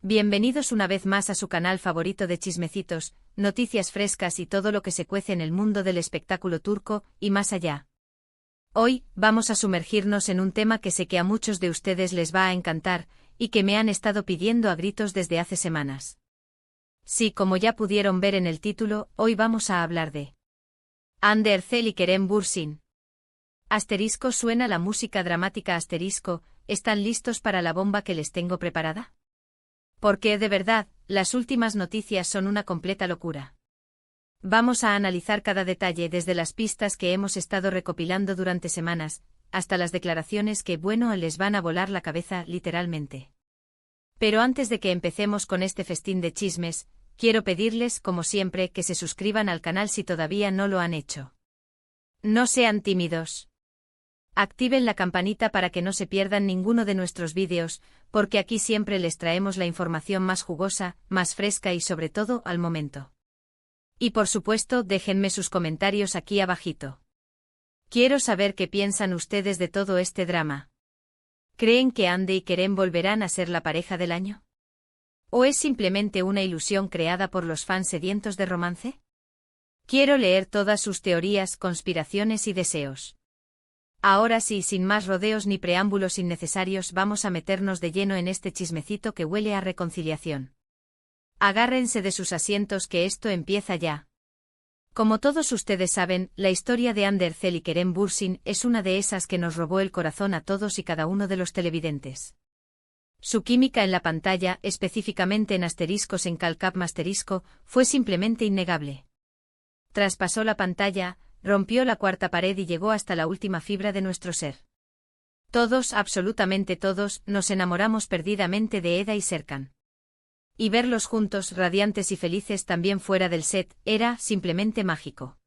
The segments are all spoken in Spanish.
Bienvenidos una vez más a su canal favorito de chismecitos, noticias frescas y todo lo que se cuece en el mundo del espectáculo turco y más allá. Hoy, vamos a sumergirnos en un tema que sé que a muchos de ustedes les va a encantar, y que me han estado pidiendo a gritos desde hace semanas. Sí, como ya pudieron ver en el título, hoy vamos a hablar de Hande Erçel y Kerem Bürsin. Asterisco, suena la música dramática asterisco, ¿están listos para la bomba que les tengo preparada? Porque, de verdad, las últimas noticias son una completa locura. Vamos a analizar cada detalle desde las pistas que hemos estado recopilando durante semanas, hasta las declaraciones que, bueno, les van a volar la cabeza, literalmente. Pero antes de que empecemos con este festín de chismes, quiero pedirles, como siempre, que se suscriban al canal si todavía no lo han hecho. No sean tímidos. Activen la campanita para que no se pierdan ninguno de nuestros vídeos, porque aquí siempre les traemos la información más jugosa, más fresca y sobre todo al momento. Y por supuesto, déjenme sus comentarios aquí abajito. Quiero saber qué piensan ustedes de todo este drama. ¿Creen que Hande y Kerem volverán a ser la pareja del año? ¿O es simplemente una ilusión creada por los fans sedientos de romance? Quiero leer todas sus teorías, conspiraciones y deseos. Ahora sí, sin más rodeos ni preámbulos innecesarios, vamos a meternos de lleno en este chismecito que huele a reconciliación. Agárrense de sus asientos que esto empieza ya. Como todos ustedes saben, la historia de Hande Erçel y Kerem Bürsin es una de esas que nos robó el corazón a todos y cada uno de los televidentes. Su química en la pantalla, específicamente en asteriscos en Calcap asterisco, fue simplemente innegable. Traspasó la pantalla, rompió la cuarta pared y llegó hasta la última fibra de nuestro ser. Todos, absolutamente todos, nos enamoramos perdidamente de Eda y Serkan. Y verlos juntos, radiantes y felices también fuera del set, era simplemente mágico.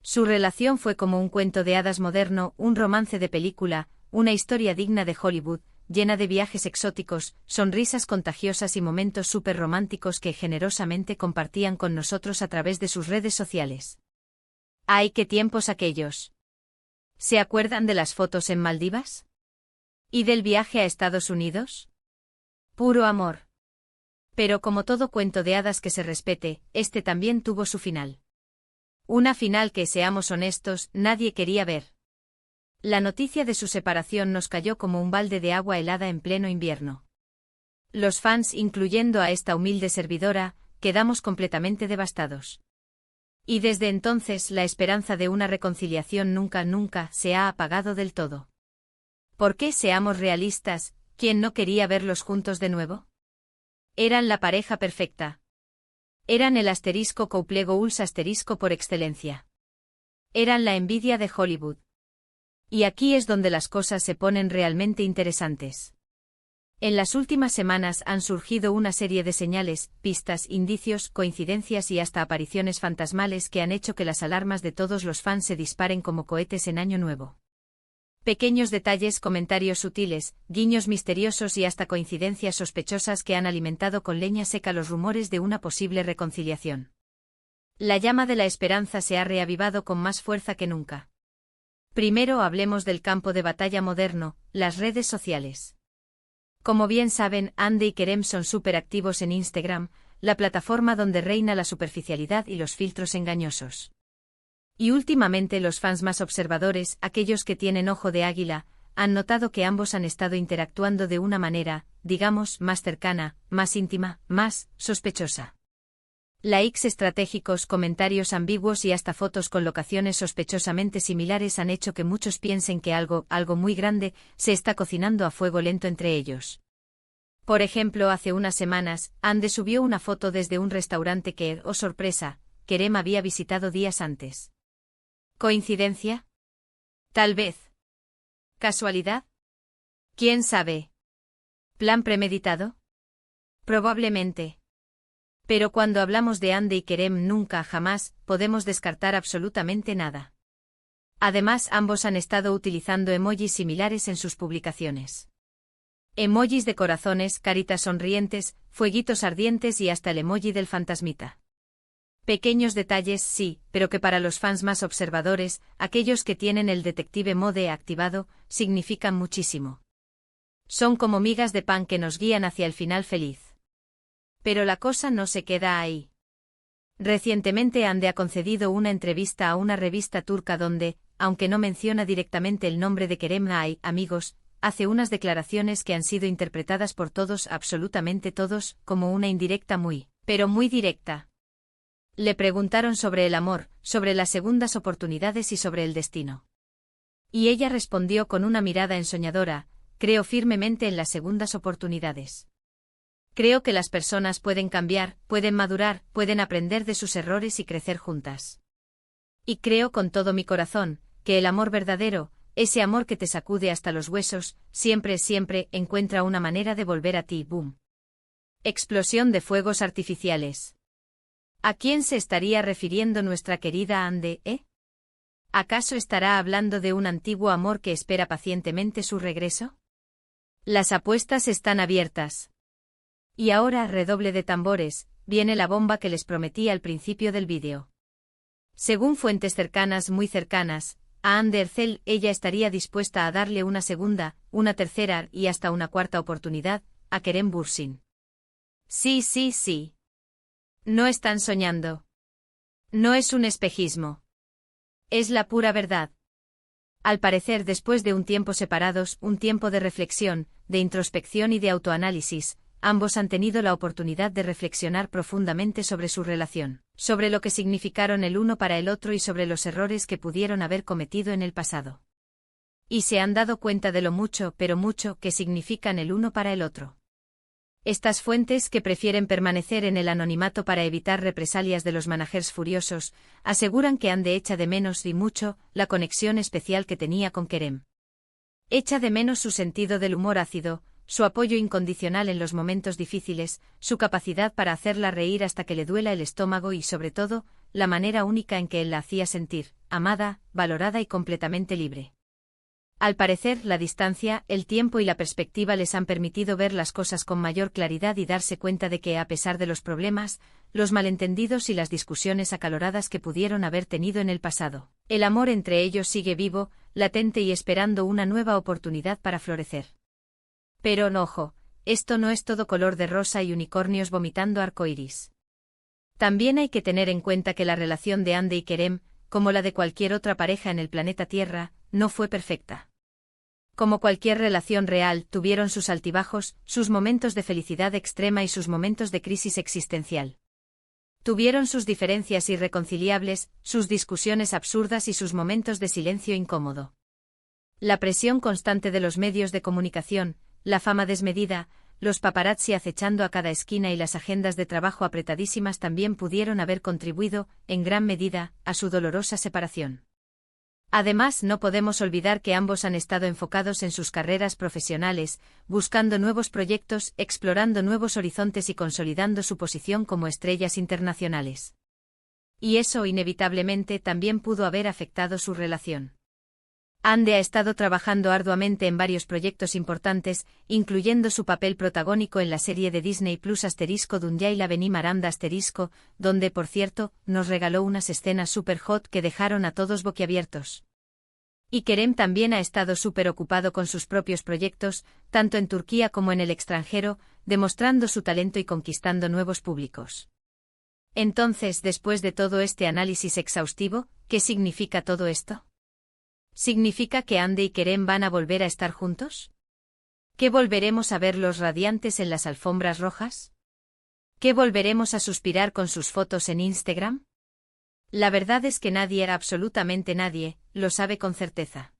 Su relación fue como un cuento de hadas moderno, un romance de película, una historia digna de Hollywood, llena de viajes exóticos, sonrisas contagiosas y momentos súper románticos que generosamente compartían con nosotros a través de sus redes sociales. ¡Ay, qué tiempos aquellos! ¿Se acuerdan de las fotos en Maldivas? ¿Y del viaje a Estados Unidos? Puro amor. Pero como todo cuento de hadas que se respete, este también tuvo su final. Una final que, seamos honestos, nadie quería ver. La noticia de su separación nos cayó como un balde de agua helada en pleno invierno. Los fans, incluyendo a esta humilde servidora, quedamos completamente devastados. Y desde entonces la esperanza de una reconciliación nunca se ha apagado del todo. ¿Por qué? Seamos realistas, ¿quién no quería verlos juntos de nuevo? Eran la pareja perfecta. Eran el asterisco couple goals asterisco por excelencia. Eran la envidia de Hollywood. Y aquí es donde las cosas se ponen realmente interesantes. En las últimas semanas han surgido una serie de señales, pistas, indicios, coincidencias y hasta apariciones fantasmales que han hecho que las alarmas de todos los fans se disparen como cohetes en Año Nuevo. Pequeños detalles, comentarios sutiles, guiños misteriosos y hasta coincidencias sospechosas que han alimentado con leña seca los rumores de una posible reconciliación. La llama de la esperanza se ha reavivado con más fuerza que nunca. Primero hablemos del campo de batalla moderno, las redes sociales. Como bien saben, Hande y Kerem son súper activos en Instagram, la plataforma donde reina la superficialidad y los filtros engañosos. Y últimamente los fans más observadores, aquellos que tienen ojo de águila, han notado que ambos han estado interactuando de una manera, digamos, más cercana, más íntima, más sospechosa. Likes estratégicos, comentarios ambiguos y hasta fotos con locaciones sospechosamente similares han hecho que muchos piensen que algo muy grande, se está cocinando a fuego lento entre ellos. Por ejemplo, hace unas semanas, Hande subió una foto desde un restaurante que, oh sorpresa, Kerem había visitado días antes. ¿Coincidencia? Tal vez. ¿Casualidad? ¿Quién sabe? ¿Plan premeditado? Probablemente. Pero cuando hablamos de Hande y Kerem nunca jamás podemos descartar absolutamente nada. Además, ambos han estado utilizando emojis similares en sus publicaciones. Emojis de corazones, caritas sonrientes, fueguitos ardientes y hasta el emoji del fantasmita. Pequeños detalles sí, pero que para los fans más observadores, aquellos que tienen el detective mode activado, significan muchísimo. Son como migas de pan que nos guían hacia el final feliz. Pero la cosa no se queda ahí. Recientemente Hande ha concedido una entrevista a una revista turca donde, aunque no menciona directamente el nombre de Kerem Ay, amigos, hace unas declaraciones que han sido interpretadas por todos, absolutamente todos, como una indirecta muy, pero muy directa. Le preguntaron sobre el amor, sobre las segundas oportunidades y sobre el destino. Y ella respondió con una mirada ensoñadora: creo firmemente en las segundas oportunidades. Creo que las personas pueden cambiar, pueden madurar, pueden aprender de sus errores y crecer juntas. Y creo con todo mi corazón, que el amor verdadero, ese amor que te sacude hasta los huesos, siempre, siempre, encuentra una manera de volver a ti. Boom. Explosión de fuegos artificiales. ¿A quién se estaría refiriendo nuestra querida Hande, ¿Acaso estará hablando de un antiguo amor que espera pacientemente su regreso? Las apuestas están abiertas. Y ahora, redoble de tambores, viene la bomba que les prometí al principio del vídeo. Según fuentes cercanas, muy cercanas, a Hande Erçel, ella estaría dispuesta a darle una segunda, una tercera y hasta una cuarta oportunidad a Kerem Bürsin. Sí, sí, sí. No están soñando. No es un espejismo. Es la pura verdad. Al parecer, después de un tiempo separados, un tiempo de reflexión, de introspección y de autoanálisis, ambos han tenido la oportunidad de reflexionar profundamente sobre su relación, sobre lo que significaron el uno para el otro y sobre los errores que pudieron haber cometido en el pasado. Y se han dado cuenta de lo mucho, pero mucho, que significan el uno para el otro. Estas fuentes, que prefieren permanecer en el anonimato para evitar represalias de los managers furiosos, aseguran que Hande echa de menos y mucho la conexión especial que tenía con Kerem. Echa de menos su sentido del humor ácido, su apoyo incondicional en los momentos difíciles, su capacidad para hacerla reír hasta que le duela el estómago y, sobre todo, la manera única en que él la hacía sentir, amada, valorada y completamente libre. Al parecer, la distancia, el tiempo y la perspectiva les han permitido ver las cosas con mayor claridad y darse cuenta de que, a pesar de los problemas, los malentendidos y las discusiones acaloradas que pudieron haber tenido en el pasado, el amor entre ellos sigue vivo, latente y esperando una nueva oportunidad para florecer. Pero, ojo, esto no es todo color de rosa y unicornios vomitando arcoíris. También hay que tener en cuenta que la relación de Hande y Kerem, como la de cualquier otra pareja en el planeta Tierra, no fue perfecta. Como cualquier relación real, tuvieron sus altibajos, sus momentos de felicidad extrema y sus momentos de crisis existencial. Tuvieron sus diferencias irreconciliables, sus discusiones absurdas y sus momentos de silencio incómodo. La presión constante de los medios de comunicación, la fama desmedida, los paparazzi acechando a cada esquina y las agendas de trabajo apretadísimas también pudieron haber contribuido, en gran medida, a su dolorosa separación. Además, no podemos olvidar que ambos han estado enfocados en sus carreras profesionales, buscando nuevos proyectos, explorando nuevos horizontes y consolidando su posición como estrellas internacionales. Y eso, inevitablemente, también pudo haber afectado su relación. Hande ha estado trabajando arduamente en varios proyectos importantes, incluyendo su papel protagónico en la serie de Disney Plus *Dunyaila Benim Aranda *, donde, por cierto, nos regaló unas escenas super hot que dejaron a todos boquiabiertos. Y Kerem también ha estado súper ocupado con sus propios proyectos, tanto en Turquía como en el extranjero, demostrando su talento y conquistando nuevos públicos. Entonces, después de todo este análisis exhaustivo, ¿qué significa todo esto? ¿Significa que Hande y Kerem van a volver a estar juntos? ¿Que volveremos a verlos radiantes en las alfombras rojas? ¿Que volveremos a suspirar con sus fotos en Instagram? La verdad es que nadie, absolutamente nadie, lo sabe con certeza.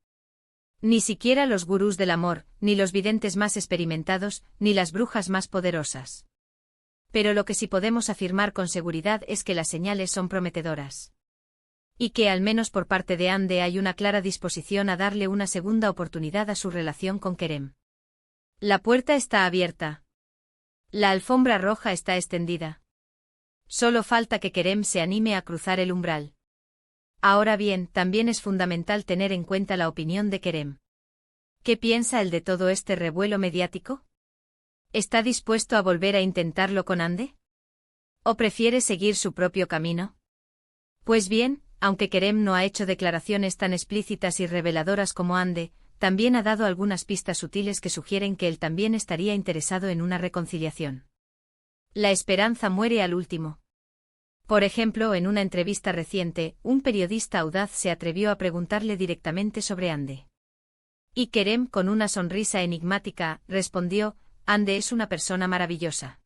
Ni siquiera los gurús del amor, ni los videntes más experimentados, ni las brujas más poderosas. Pero lo que sí podemos afirmar con seguridad es que las señales son prometedoras. Y que al menos por parte de Hande hay una clara disposición a darle una segunda oportunidad a su relación con Kerem. La puerta está abierta. La alfombra roja está extendida. Solo falta que Kerem se anime a cruzar el umbral. Ahora bien, también es fundamental tener en cuenta la opinión de Kerem. ¿Qué piensa él de todo este revuelo mediático? ¿Está dispuesto a volver a intentarlo con Hande? ¿O prefiere seguir su propio camino? Pues bien, aunque Kerem no ha hecho declaraciones tan explícitas y reveladoras como Hande, también ha dado algunas pistas sutiles que sugieren que él también estaría interesado en una reconciliación. La esperanza muere al último. Por ejemplo, en una entrevista reciente, un periodista audaz se atrevió a preguntarle directamente sobre Hande. Y Kerem, con una sonrisa enigmática, respondió: Hande es una persona maravillosa.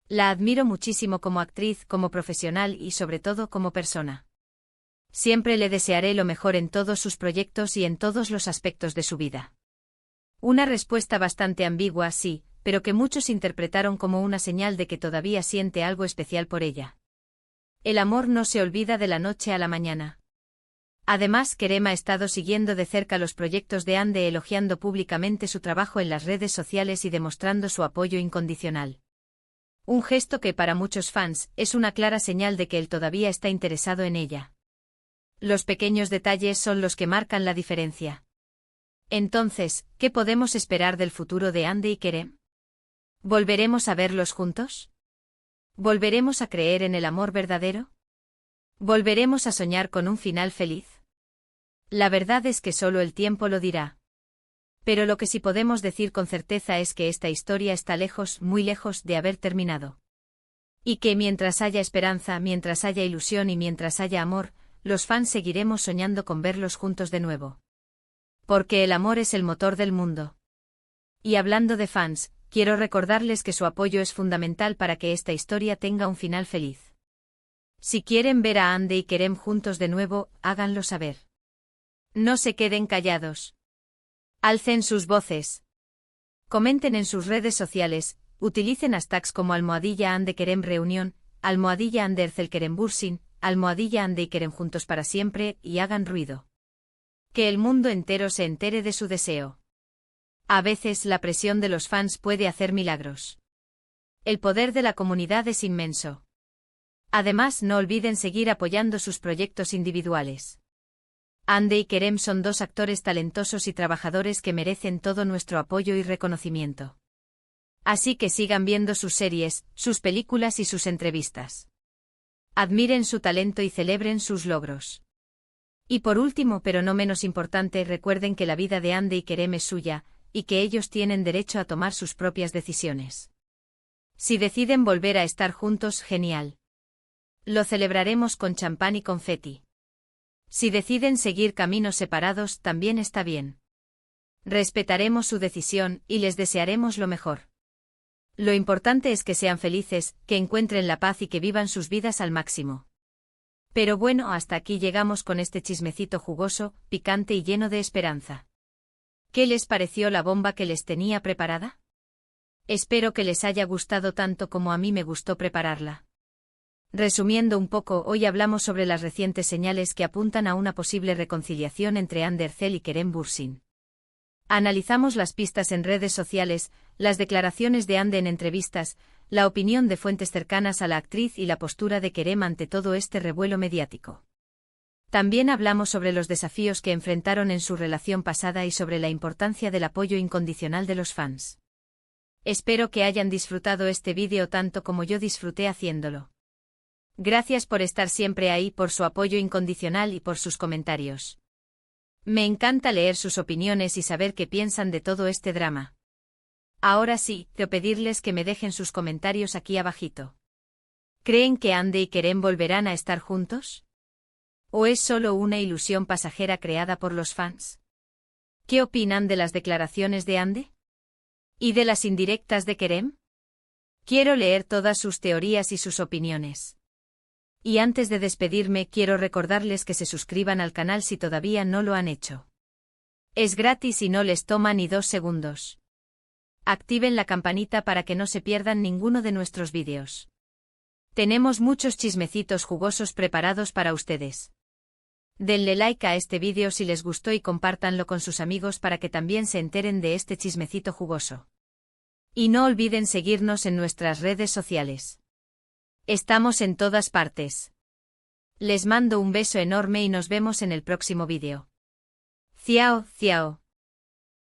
La admiro muchísimo como actriz, como profesional y sobre todo como persona. Siempre le desearé lo mejor en todos sus proyectos y en todos los aspectos de su vida. Una respuesta bastante ambigua, sí, pero que muchos interpretaron como una señal de que todavía siente algo especial por ella. El amor no se olvida de la noche a la mañana. Además, Kerem ha estado siguiendo de cerca los proyectos de Hande, elogiando públicamente su trabajo en las redes sociales y demostrando su apoyo incondicional. Un gesto que para muchos fans es una clara señal de que él todavía está interesado en ella. Los pequeños detalles son los que marcan la diferencia. Entonces, ¿qué podemos esperar del futuro de Hande y Kerem? ¿Volveremos a verlos juntos? ¿Volveremos a creer en el amor verdadero? ¿Volveremos a soñar con un final feliz? La verdad es que solo el tiempo lo dirá. Pero lo que sí podemos decir con certeza es que esta historia está lejos, muy lejos de haber terminado. Y que mientras haya esperanza, mientras haya ilusión y mientras haya amor, los fans seguiremos soñando con verlos juntos de nuevo. Porque el amor es el motor del mundo. Y hablando de fans, quiero recordarles que su apoyo es fundamental para que esta historia tenga un final feliz. Si quieren ver a Hande y Kerem juntos de nuevo, háganlo saber. No se queden callados. Alcen sus voces. Comenten en sus redes sociales, utilicen hashtags como #Hande Kerem Reunión, #Hande Ercel Kerem Bürsin, #Hande y Kerem juntos para siempre, y hagan ruido. Que el mundo entero se entere de su deseo. A veces la presión de los fans puede hacer milagros. El poder de la comunidad es inmenso. Además, no olviden seguir apoyando sus proyectos individuales. Hande y Kerem son dos actores talentosos y trabajadores que merecen todo nuestro apoyo y reconocimiento. Así que sigan viendo sus series, sus películas y sus entrevistas. Admiren su talento y celebren sus logros. Y por último, pero no menos importante, recuerden que la vida de Hande y Kerem es suya, y que ellos tienen derecho a tomar sus propias decisiones. Si deciden volver a estar juntos, genial. Lo celebraremos con champán y confeti. Si deciden seguir caminos separados, también está bien. Respetaremos su decisión y les desearemos lo mejor. Lo importante es que sean felices, que encuentren la paz y que vivan sus vidas al máximo. Pero bueno, hasta aquí llegamos con este chismecito jugoso, picante y lleno de esperanza. ¿Qué les pareció la bomba que les tenía preparada? Espero que les haya gustado tanto como a mí me gustó prepararla. Resumiendo un poco, hoy hablamos sobre las recientes señales que apuntan a una posible reconciliación entre Hande Ercel y Kerem Bürsin. Analizamos las pistas en redes sociales, las declaraciones de Hande en entrevistas, la opinión de fuentes cercanas a la actriz y la postura de Kerem ante todo este revuelo mediático. También hablamos sobre los desafíos que enfrentaron en su relación pasada y sobre la importancia del apoyo incondicional de los fans. Espero que hayan disfrutado este vídeo tanto como yo disfruté haciéndolo. Gracias por estar siempre ahí, por su apoyo incondicional y por sus comentarios. Me encanta leer sus opiniones y saber qué piensan de todo este drama. Ahora sí, quiero pedirles que me dejen sus comentarios aquí abajito. ¿Creen que Hande y Kerem volverán a estar juntos? ¿O es solo una ilusión pasajera creada por los fans? ¿Qué opinan de las declaraciones de Hande? ¿Y de las indirectas de Kerem? Quiero leer todas sus teorías y sus opiniones. Y antes de despedirme, quiero recordarles que se suscriban al canal si todavía no lo han hecho. Es gratis y no les toma ni 2 segundos. Activen la campanita para que no se pierdan ninguno de nuestros vídeos. Tenemos muchos chismecitos jugosos preparados para ustedes. Denle like a este vídeo si les gustó y compártanlo con sus amigos para que también se enteren de este chismecito jugoso. Y no olviden seguirnos en nuestras redes sociales. Estamos en todas partes. Les mando un beso enorme y nos vemos en el próximo vídeo. Ciao, ciao.